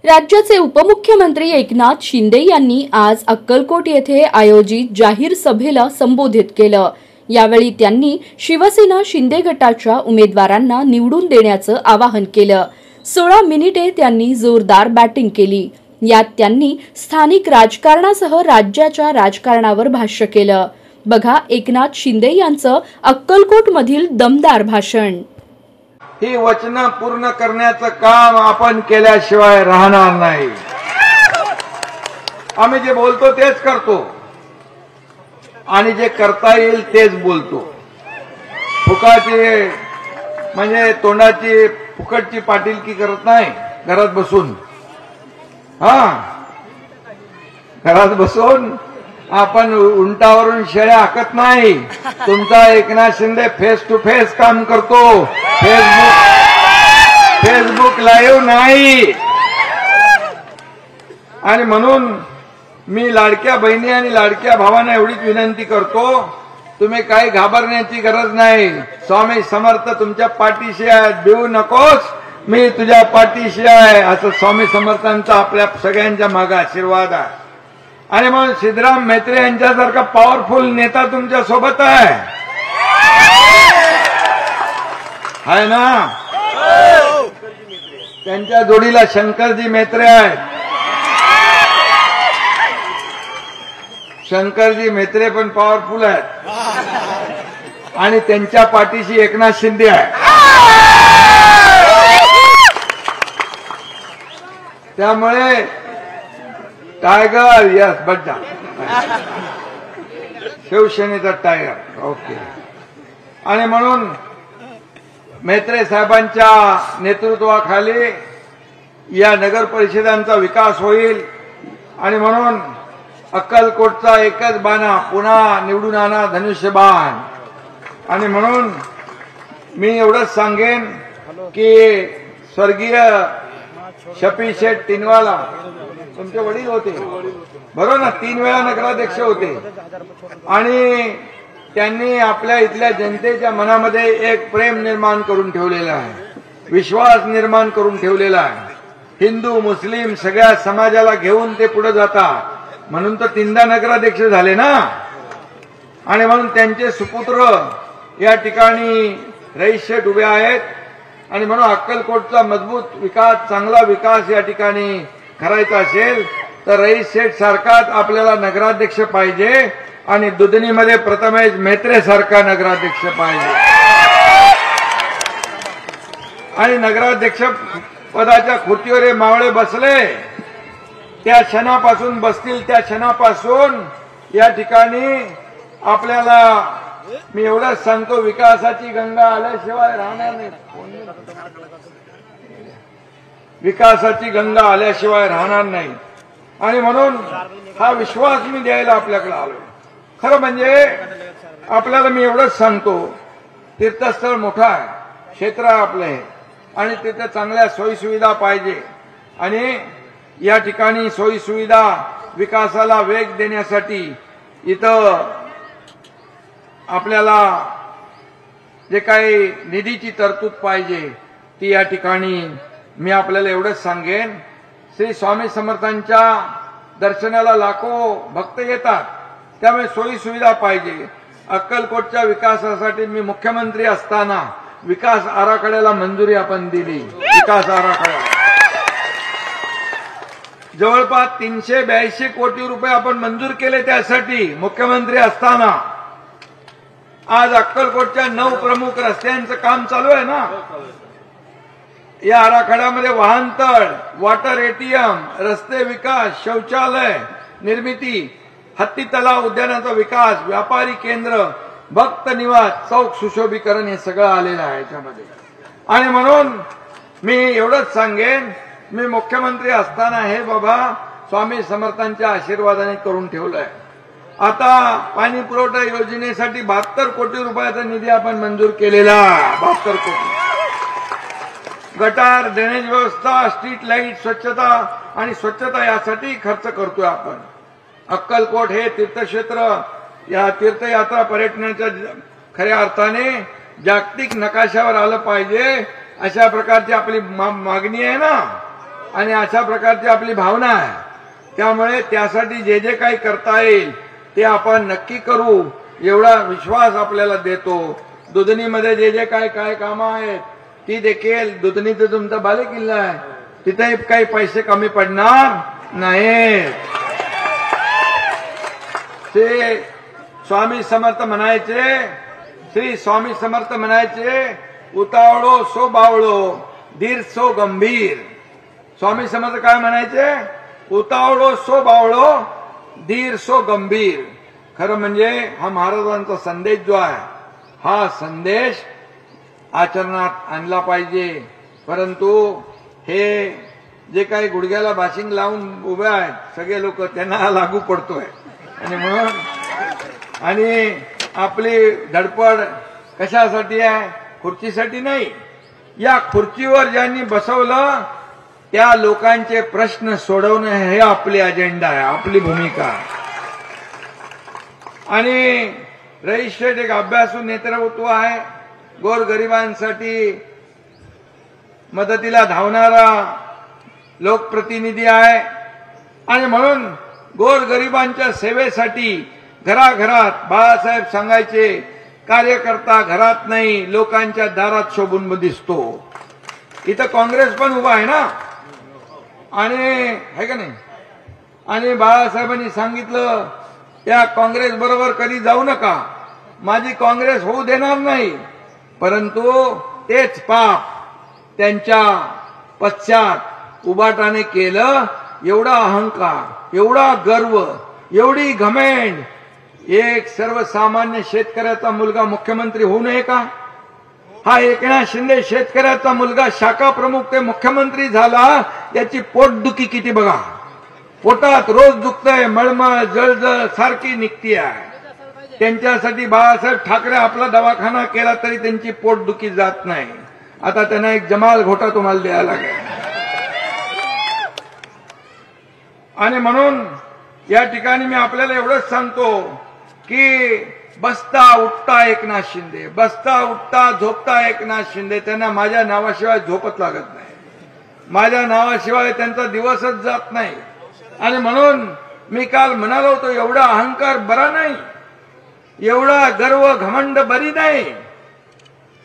राज्याचे उपमुख्यमंत्री एकनाथ शिंदे यांनी आज अक्कलकोट येथे आयोजित जाहीर सभेला संबोधित केलं। यावेळी त्यांनी शिवसेना शिंदे गटाच्या उमेदवारांना निवडून देण्याचं आवाहन केलं। 16 मिनिटे त्यांनी जोरदार बॅटिंग केली। यात त्यांनी स्थानिक राजकारणासह राज्याच्या राजकारणावर भाष्य केलं। बघा एकनाथ शिंदे यांचं अक्कलकोटमधील दमदार भाषण। ही वचनं पूर्ण करण्याचं काम आपण केल्याशिवाय राहणार नाही। आम्ही जे बोलतो तेच करतो आणि जे करता येईल तेच बोलतो। फुकाची म्हणजे तोंडाची फुकटची पाटीलकी करत नाही घरात बसून। घरात बसून आपण उंटावरून शेळ्या हाकत नाही। तुमचा Eknath Shinde face to face काम करतो, फेसबुक लाईव्ह नाही। आणि म्हणून मी लाडक्या बहिणी आणि लाडक्या भावांना एवढीच विनंती करतो, तुम्ही काही घाबरण्याची गरज नाही। स्वामी समर्थ तुमच्या पाठीशी आहे, देऊ नकोस मी तुझ्या पाठीशी आहे असं स्वामी समर्थांचा आपल्या सगळ्यांच्या मागे आशीर्वाद आहे। आणि मग सिद्धराम म्हेत्रे यांच्यासारखा पॉवरफुल नेता तुमच्या सोबत आहे ना। त्यांच्या जोडीला शंकरजी म्हेत्रे आहेत। शंकरजी म्हेत्रे पण पॉवरफुल आहेत आणि त्यांच्या पाठीशी एकनाथ शिंदे आहे। त्यामुळे टायगर यस बड्डा शिवसेनेचा टायगर ओके। आणि म्हणून म्हेत्रे साहेबांच्या नेतृत्वाखाली या नगर परिषदांचा विकास होईल। आणि म्हणून अक्कलकोटचा एकच बाणा पुन्हा निवडून आणा धनुष्यबाण। आणि म्हणून मी एवढंच सांगेन की स्वर्गीय शफी शेठ टिनवाला तुमचे वडील होते बरोबर ना, 3 वेळा नगराध्यक्ष होते आणि त्यांनी आपल्या इथल्या जनतेच्या मनामध्ये एक प्रेम निर्माण करून ठेवलेला आहे, विश्वास निर्माण करून ठेवलेला आहे। हिंदू मुस्लिम सगळ्या समाजाला घेऊन ते पुढे जातात म्हणून तर 3दा नगराध्यक्ष झाले ना। आणि म्हणून त्यांचे सुपुत्र या ठिकाणी रईस शेठ उभे आहेत। आणि म्हणून अक्कलकोटचा मजबूत विकास, चांगला विकास या ठिकाणी करायचा असेल तर रईस शेठ सारखाच आपल्याला नगराध्यक्ष पाहिजे आणि दुधनीमध्ये प्रथमेश म्हेत्रे सारखा नगराध्यक्ष पाहिजे। आणि नगराध्यक्ष पदाच्या खुर्चीवर हे मावळे बसले त्या क्षणापासून बसतील त्या क्षणापासून या ठिकाणी आपल्याला मी एवढंच सांगतो, विकासाची गंगा आल्याशिवाय राहणार नाही। विकासाची गंगा आल्याशिवाय राहणार नाही। आणि म्हणून हा विश्वास मी द्यायला आपल्याकडे आलो। खरं म्हणजे आपल्याला मी एवढंच सांगतो, तीर्थस्थळ मोठा आहे, क्षेत्र आहे आपलं हे आणि तिथे चांगल्या सोयीसुविधा पाहिजे। आणि या ठिकाणी सोयीसुविधा विकासाला वेग देण्यासाठी इथं आपल्याला जे काही निधीची तरतूद पाहिजे ती या ठिकाणी मी आपल्याला एवढंच सांगेन, श्री स्वामी समर्थांच्या दर्शनाला लाखो भक्त येतात, त्यामुळे सोयी सुविधा पाहिजे। अक्कलकोटच्या विकासासाठी मी मुख्यमंत्री असताना विकास आराखड्याला मंजुरी आपण दिली। विकास आराखडा जवळपास 382 कोटी रुपये आपण मंजूर केले त्यासाठी मुख्यमंत्री असताना। आज अक्कलकोटच्या 9 प्रमुख रस्त्यांचं काम चालू आहे ना। या आराखड्यामध्ये वाहनतळ, वॉटर एटीएम, रस्ते विकास, शौचालय निर्मिती, हत्ती तलाव उद्यानाचा विकास, व्यापारी केंद्र, भक्त निवास, चौक सुशोभीकरण हे सगळं आलेलं आहे याच्यामध्ये। आणि म्हणून मी एवढंच सांगेन, मी मुख्यमंत्री असताना हे बाबा स्वामी समर्थांच्या आशीर्वादाने करून ठेवलंय। आता पाणी पुरवठा योजनेसाठी 72 कोटी रुपयाचा निधी आपण मंजूर केलेला, 72 कोटी। गटार, ड्रेनेज व्यवस्था, स्ट्रीट लाईट, स्वच्छता आणि स्वच्छता यासाठी खर्च करतोय आपण। अक्कलकोट हे तीर्थक्षेत्र, या तीर्थयात्रा पर्यटनाच्या खऱ्या अर्थाने जागतिक नकाशावर आलं पाहिजे अशा प्रकारची आपली मागणी आहे ना। आणि अशा प्रकारची आपली भावना आहे. त्यामुळे त्यासाठी जे जे काही करता येईल ते आपण नक्की करू एवढा विश्वास आपल्याला देतो. दुधनीमध्ये जे जे काय काय कामं आहेत ती देखील, दुधनीचं तुमचा बालेकिल्ला आहे, तिथे काही पैसे कमी पडणार नाहीत. ते स्वामी समर्थ म्हणायचे, श्री स्वामी समर्थ म्हणायचे, उतावळो सो बावळो, धीर सो गंभीर. स्वामी समर्थ काय म्हणायचे? उतावळो सो बावळो, धीर सो गंभीर. खरं म्हणजे हा महाराजांचा संदेश जो आहे, हा संदेश आचरणात आणला पाहिजे. परंतु हे जे काही गुडघ्याला बाशिंग लावून उभे आहेत सगळे लोक, त्यांना लागू पडतोय. आणि म्हणून आणि आपली धडपड कशासाठी आहे? खुर्चीसाठी नाही. या खुर्चीवर ज्यांनी बसवलं त्या लोकांचे प्रश्न सोडवणं हे आपली अजेंडा आहे, आपली भूमिका आहे. आणि रजिस्ट्रेट एक अभ्यासू नेतृत्व आहे, गोरगरिबांसाठी मदतीला धावणारा लोकप्रतिनिधी आहे. आणि म्हणून गोरगरिबांच्या सेवेसाठी घराघरात बाळासाहेब सांगायचे, कार्यकर्ता घरात नाही लोकांच्या दारात शोभून दिसतो. इथं काँग्रेस पण उभा आहे ना, आणि आहे का नाही? आणि बाळासाहेबांनी सांगितलं त्या काँग्रेस बरोबर कधी जाऊ नका, माझी काँग्रेस होऊ देणार नाही. परंतु तेच पाप त्यांच्या पश्चात उबाटाने केलं. एवढा अहंकार, एवढा गर्व, एवढी घमेंड. एक सर्वसामान्य शेतकऱ्याचा मुलगा मुख्यमंत्री होऊ नये का? हा एकनाथ शिंदे शेतकऱ्याचा मुलगा शाखा प्रमुख ते मुख्यमंत्री झाला, याची पोटदुखी किती बघा. पोटात रोज दुखतंय, मळमळ जळजळ सारखी निघती आहे. त्यांच्यासाठी बाळासाहेब ठाकरे आपला दवाखाना केला तरी त्यांची पोटदुखी जात नाही. आता त्यांना एक जमाल घोटा तुम्हाला द्यायला लागेल. आणि म्हणून या ठिकाणी मी आपल्याला एवढंच सांगतो की बसता उठता एकनाथ शिंदे, बसता उठता झोपता एकनाथ शिंदे. त्यांना माझ्या नावाशिवाय झोपत लागत नाही, माझ्या नावाशिवाय त्यांचा दिवसच जात नाही. आणि म्हणून मी काल म्हणालो होतो, एवढा अहंकार बरा नाही, एवढा गर्व घमंड बरी नाही.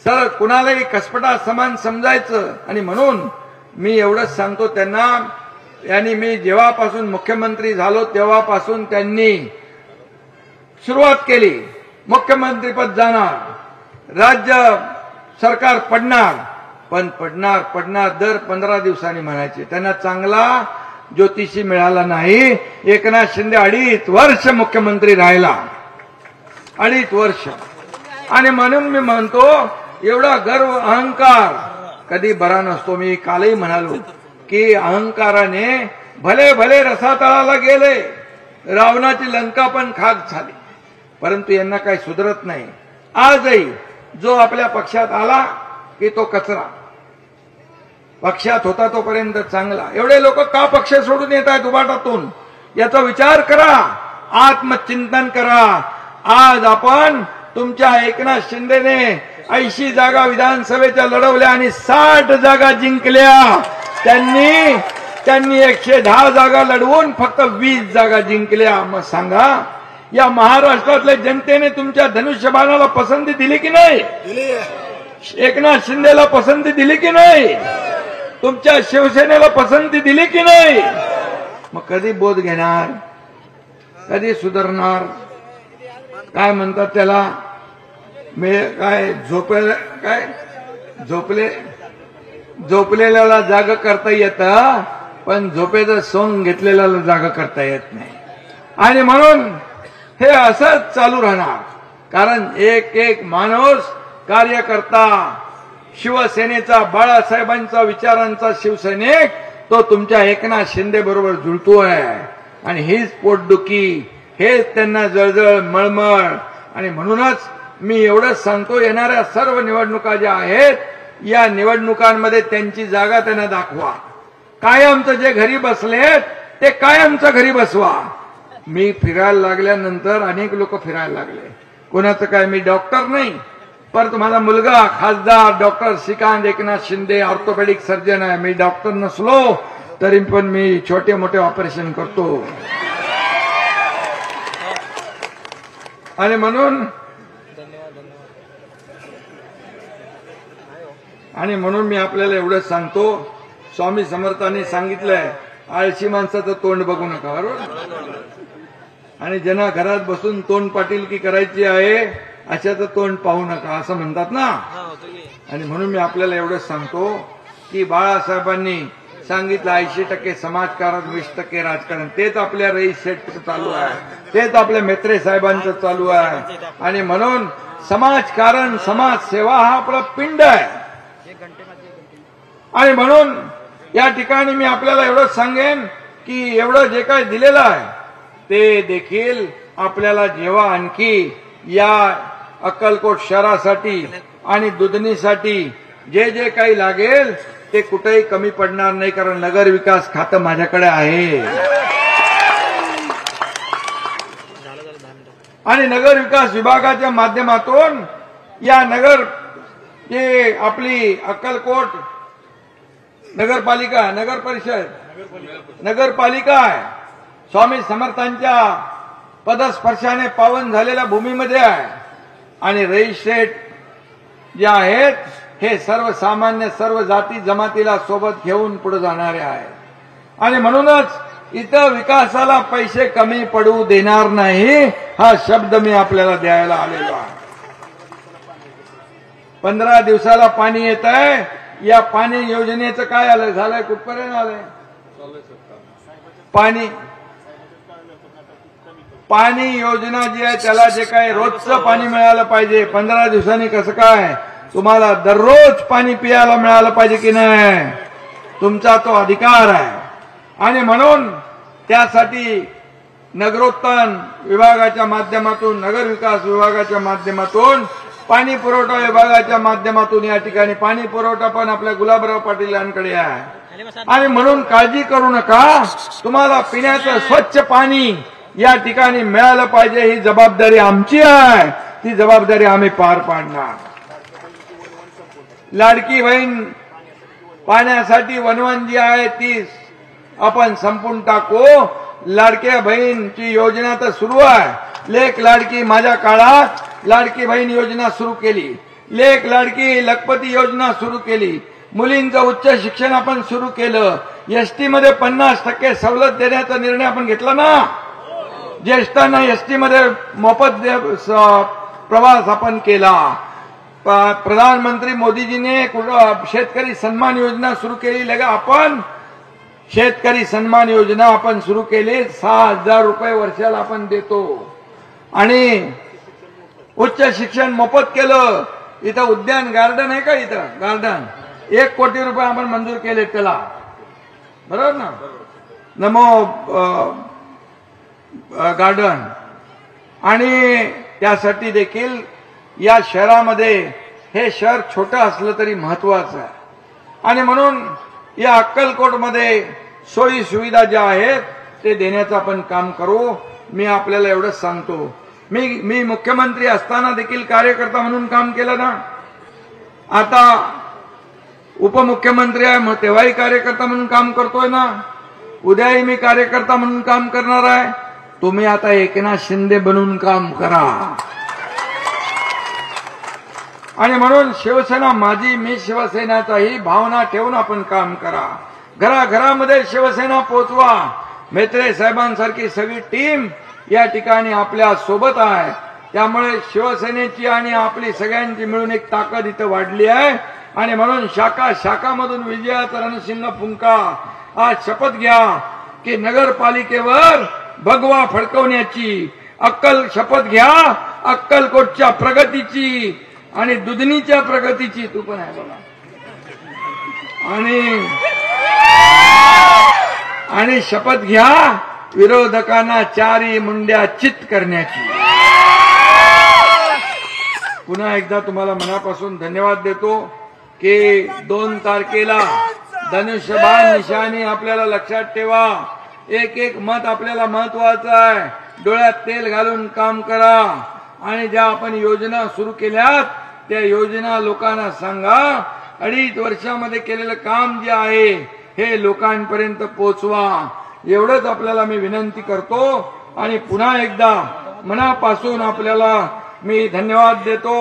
सर कुणालाही कसपटा समान समजायचं. आणि म्हणून मी एवढंच सांगतो त्यांना, यांनी मी जेव्हापासून मुख्यमंत्री झालो तेव्हापासून त्यांनी सुरुवात केली, मुख्यमंत्रीपद जाणार, राज्य सरकार पडणार, पण पडणार दर 15 दिवसांनी म्हणायचे. त्यांना चांगला ज्योतिषी मिळाला नाही. एकनाथ शिंदे 2.5 वर्ष मुख्यमंत्री राहिला, 2.5 वर्ष. आणि म्हणून मी म्हणतो एवढा गर्व अहंकार कधी बरा नसतो. मी कालही म्हणालो की अहंकाराने भले भले रसातळाला गेले, रावणाची लंका पण खाक झाली, परंतु यांना काही सुधरत नाही. आजही जो आपल्या पक्षात आला की तो कचरा, पक्षात होता तोपर्यंत चांगला. एवढे लोक का पक्ष सोडून येत आहेत उबाटातून? याचा विचार करा, आत्मचिंतन करा. आज आपण तुमच्या एकनाथ शिंदेने 80 जागा विधानसभेच्या लढवल्या आणि 60 जागा जिंकल्या. त्यांनी 110 जागा लढवून फक्त 20 जागा जिंकल्या. मग सांगा, या महाराष्ट्रातल्या जनतेने तुमच्या धनुष्यबाणाला पसंती दिली की नाही? एकनाथ शिंदेला पसंती दिली की नाही? तुमच्या शिवसेनेला पसंती दिली की नाही? मग कधी बोध घेणार, कधी सुधारणार? काय म्हणतात त्याला, झोपलेल्याला जाग करता येतं, पण झोपेचं सोंग घेतलेल्याला जाग करता येत नाही. आणि म्हणून हे असंच चालू राहणार. कारण एक माणूस, कार्यकर्ता, शिवसेनेचा, बाळासाहेबांचा विचारांचा शिवसैनिक, तो तुमच्या एकनाथ शिंदे बरोबर जुळतोय. आणि हीच पोटदुखी, हेच त्यांना जळजळ मळमळ. आणि म्हणूनच मी एवढंच सांगतो, येणाऱ्या सर्व निवडणुका ज्या आहेत, या निवडणुकांमध्ये त्यांची जागा त्यांना दाखवा. कायमचं जे घरी बसलेत ते कायमचं घरी बसवा. मी फिरायला लागल्यानंतर अनेक लोक फिरायला लागले. कोणाचं काय, मी डॉक्टर नाही, परंतु माझा मुलगा खासदार doctor Shrikant Eknath Shinde orthopaedic surgeon आहे. मी डॉक्टर नसलो तरी पण मी छोटे मोठे ऑपरेशन करतो. आणि म्हणून मी आपल्याला एवढंच सांगतो, स्वामी समर्थांनी सांगितलंय आळशी माणसाचं तोंड बघू नका, बरोबर. आणि ज्यांना घरात बसून तोंड पाटीलकी करायची आहे अशाचं तोंड पाहू नका असं म्हणतात ना. आणि म्हणून मी आपल्याला एवढंच सांगतो की बाळासाहेबांनी सांगितलं 80% समाजकारण 20% राजकारण. तेच आपल्या रईस शेठचं चालू आहे, तेच आपल्या मेत्रे साहेबांचं चालू आहे. आणि म्हणून समाजकारण समाजसेवा हा आपला पिंड आहे. आणि म्हणून या ठिकाणी मी आपल्याला एवढंच सांगेन की एवढं जे काही दिलेलं आहे ते देखील आपल्याला जेव्हा आणखी या अक्कलकोट शहरासाठी आणि दुधणीसाठी जे जे काही लागेल ते कुठेही कमी पडणार नाही, कारण नगर विकास खातं माझ्याकडे आहे. आणि नगर विकास विभागाच्या माध्यमातून या जे आपली अक्कलकोट नगरपालिका, नगर परिषद, नगरपालिका आहे, स्वामी समर्थांच्या पदस्पर्शाने पावन झालेल्या भूमीमध्ये आहे. आणि रईस शेठ जे आहेत हे सर्वसामान्य सर्व जाती जमातीला सोबत घेऊन पुढे जाणारे आहेत. आणि म्हणूनच इथं विकासाला पैसे कमी पडू देणार नाही हा शब्द मी आपल्याला द्यायला आलेलो आहे. 15 दिवसाला पाणी येत आहे. या पाणी योजनेचं काय आलं, झालंय, कुठपर्यंत आलंय पाणी योजना जी आहे त्याला जे काही रोजचं पाणी मिळालं पाहिजे. 15 दिवसांनी कसं काय, तुम्हाला दररोज पाणी पियाला मिळालं पाहिजे की नाही, तुमचा तो अधिकार आहे. आणि म्हणून त्यासाठी नगरोत्थान विभागाच्या माध्यमातून, नगर विकास विभागाच्या माध्यमातून, पाणी पुरवठा विभागाच्या माध्यमातून या ठिकाणी पाणी पुरवठा पण आपल्या गुलाबराव पाटील यांकडे आहे. आणि म्हणून काळजी करू नका, तुम्हाला पिण्याचं स्वच्छ पाणी या ठिकाणी मिळालं पाहिजे. ही जबाबदारी आमची आहे, ती जबाबदारी आम्ही पार पाडणार. लाडकी बहीण पाण्यासाठी वनवन जी आहे ती आपण संपून टाकू. लाडक्या बहीणची योजना तर सुरू आहे. लेक लाडकी, माझ्या काळात लाडकी बहीण योजना सुरू केली, लेक लाडकी लखपती योजना सुरू केली, मुलींचं उच्च शिक्षण आपण सुरू केलं, एसटी मध्ये 50% सवलत देण्याचा निर्णय आपण घेतला ना, ज्येष्ठांना एसटी मध्ये मोफत प्रवास आपण केला. प्रधानमंत्री मोदीजीने शेतकरी सन्मान योजना सुरू केली. लगे आपण शेतकरी सन्मान योजना आपण सुरू केली, 6,000 रुपये वर्षाला आपण देतो. आणि उच्च शिक्षण मोफत केलं. इथं उद्यान गार्डन आहे का, इथं गार्डन 1 कोटी रुपये आपण मंजूर केले त्याला, बरोबर ना, नमो गार्डन. आणि त्यासाठी देखील या शहरामध्ये, हे शहर छोटं असलं तरी महत्वाचं आहे. आणि म्हणून या अक्कलकोटमध्ये सोयी सुविधा ज्या आहेत ते देण्याचं आपण काम करू. मी आपल्याला एवढंच सांगतो, मी मुख्यमंत्री असताना देखील कार्यकर्ता म्हणून काम केलं ना, आता उपमुख्यमंत्री आहे मग तेव्हाही कार्यकर्ता म्हणून काम करतोय ना, उद्याही मी कार्यकर्ता म्हणून काम करणार आहे. तुम्ही आता एकनाथ शिंदे बनून काम करा. आणि म्हणून शिवसेना माझी, मी शिवसेनाचा ही भावना ठेवून आपण काम करा. घराघरामध्ये शिवसेना पोहोचवा. मेत्रे साहेबांसारखी सगळी टीम या ठिकाणी आपल्या सोबत आहे. त्यामुळे शिवसेनेची आणि आपली सगळ्यांची मिळून एक ताकद इथं वाढली आहे. आणि म्हणून शाखामधून विजयाचा रणशिंग फुंका. आज शपथ घ्या की नगरपालिकेवर भगवा फडकवण्याची, शपथ घ्या अक्कलकोटच्या प्रगतीची आणि दुधणीच्या प्रगतीची. तू पण आहे बघा. आणि शपथ घ्या विरोधकांना चारी मुंड्या चित करण्याची. पुन्हा एकदा तुम्हाला मनापासून धन्यवाद देतो की 2 तारखेला धनुष्यबाण निशाणी आपल्याला लक्षात ठेवा. एक मत आपल्याला महत्वाचं आहे. डोळ्यात तेल घालून काम करा. आणि ज्या आपण योजना सुरू केल्यात त्या योजना लोकांना सांगा. 2.5 वर्षामध्ये केलेलं काम जे आहे हे लोकांपर्यंत पोहोचवा, एवढंच आपल्याला मी विनंती करतो. आणि पुन्हा एकदा मनापासून आपल्याला मी धन्यवाद देतो,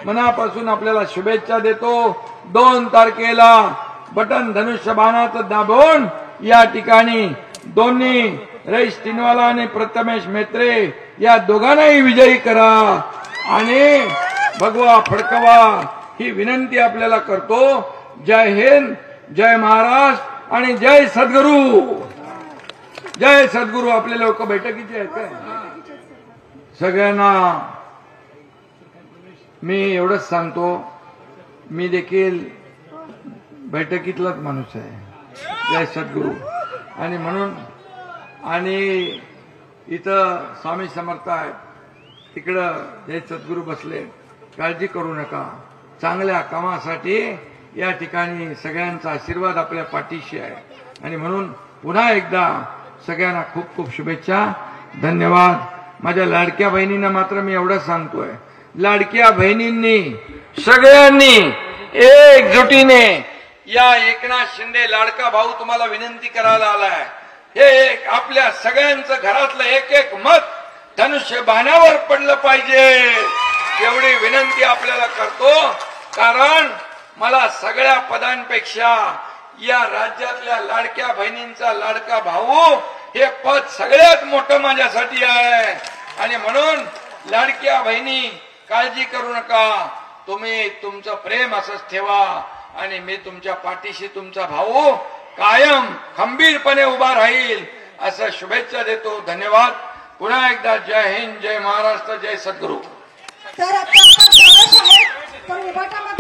मनापासून आपल्याला शुभेच्छा देतो. 2 तारखेला बटन धनुष्यबाणाचं दाबून या ठिकाणी दोन्ही रईस टिनवाला आणि प्रथमेश मेत्रे या दोघांनाही विजयी करा आणि भगवा फडकवा ही विनंती आपल्याला करतो. जय हिंद, जय महाराष्ट्र आणि जय सद्गुरू. जय सद्गुरू. आपले लोक बैठकीचे आहेत काय? सगळ्यांना मी एवढंच सांगतो, मी देखील बैठकीतलाच माणूस आहे. जय सद्गुरू. आणि म्हणून आणि इथं स्वामी समर्थ आहेत, तिकडं जय सद्गुरू बसले. काळजी करू नका, चांगल्या कामासाठी या ठिकाणी सगळ्यांचा आशीर्वाद आपल्या पाठीशी आहे. आणि म्हणून पुन्हा एकदा सगळ्यांना खूप खूप शुभेच्छा. धन्यवाद. माझ्या लाडक्या बहिणींना मात्र मी एवढंच सांगतोय, लाडक्या बहिणींनी सगळ्यांनी एकजुटीने या एकनाथ शिंदे लाडका भाऊ तुम्हाला विनंती करायला आलाय. हे आपल्या सगळ्यांचं घरातलं एक एक मत धनुष्य बाणावर पडलं पाहिजे एवढी विनंती आपल्याला करतो. कारण मला सगळ्या पदांपेक्षा या राज्यातल्या लाडक्या बहिणींचा लाडका भाऊ हे पद सगळ्यात मोठं माझ्यासाठी आहे. आणि म्हणून लाडक्या बहिणी काळजी करू नका, तुम्ही तुमचं प्रेम असंच ठेवा आणि मी तुमच्या पाठीशी तुमचा भाऊ कायम खंबीरपणे उभा राहील असं शुभेच्छा देतो. धन्यवाद. पुन्हा एकदा जय हिंद, जय महाराष्ट्र, जय सद्गुरू. तर आता आपण प्रवेश आहे तर उभाटामध्ये